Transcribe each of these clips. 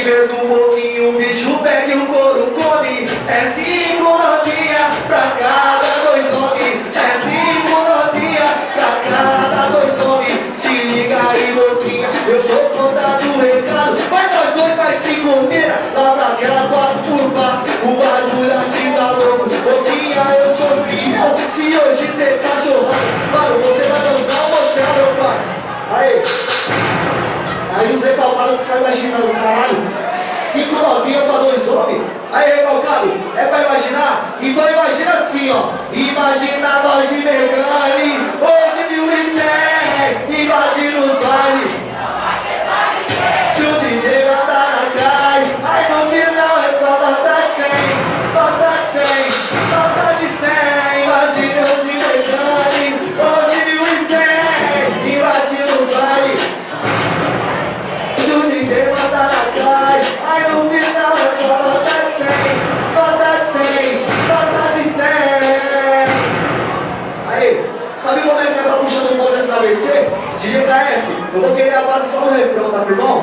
mexendo um pouquinho, o bicho pega e o couro come. É 5 novinha pra cada 2 homens. É 5 novinha pra cada 2 homens. Se liga aí, louquinha, eu tô contando o recado. Mas nós dois vai se comer lá pra aquela 4 por 4. O bagulho aqui tá louco. Louquinha, eu sou fiel. Se hoje tem cachorrada, mano, você vai dançar ou mostrar, meu parceiro? Aí o Zé Calcado fica imaginando, caralho, 5 novinhas pra 2 homens. Aí, Recalcado, é pra imaginar? Então imagina assim, ó. Imagina nós de Megane, ou de Mil e Cem, invadindo os bailes. Se o DJ mandar na cai, aí no final é só nota de 100, nota de 100, nota de 100. Imagina eu de Megane, ou de Mil e Cem, invadindo os bailes. Se o DJ mandar na cai, aí no final é só nota de 100, nota de 100, nota de 100. Aí, sabe como é que nós tá puxando o bonde aqui na ABC? DJ KS, eu vou querer a base só no refrão, tá, irmão?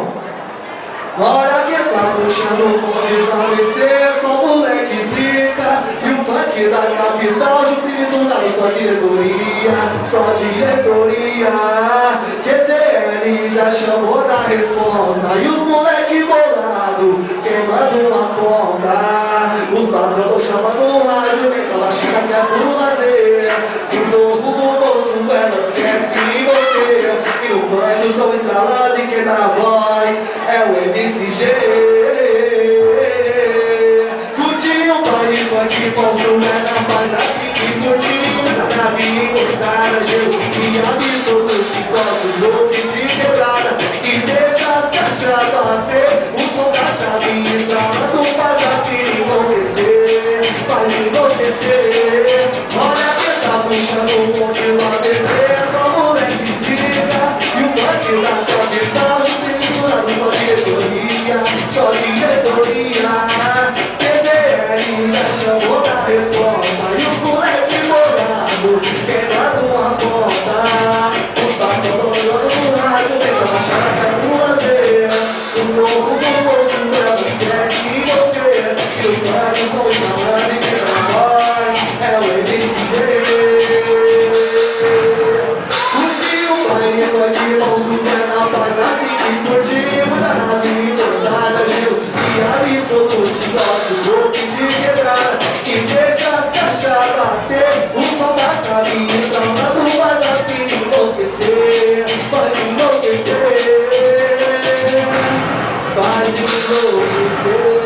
Olha que tá puxando o bonde na ABC, só moleque zica. E o funk da capital, Jupires não dá só diretoria, só diretoria. QCL já chamou da responsa, e os moleque bolado queimando uma ponta. Os ladrão tão chamando no rádio, ela acha que é pro lazer. O novo no bolso, elas querem se envolver. E o funk, o som estralando e quem dá a voz é o MCG. Curti um baile funk, posso na paz assim que curti. Na minha importada, gelo e absoluto, gosto louco de quebrada. E deixa as caixas bater, o som da chave estralando faz assim enlouquecer, faz enlouquecer. Olha que tá puxando o ponte lá descer, só moleque zica. E o funk da capital, misturado só diretoria, só diretoria. TCL já chamou da resposta, e o moleque morado queimando uma ponta. Os bacos olhando no rádio, tentando achar que é pro lazer. O novo do bolso, ela esquece de envolver. E o funk só estralando e quem na voz é o MCG. Curti o baile, funk, bolso, na paz assim que curtimos. Na minha importada, Gil e absoluto, gosto louco de quebrada. E deixa as caixas bater, o som da chave estralando faz assim enlouquecer, faz enlouquecer, faz enlouquecer.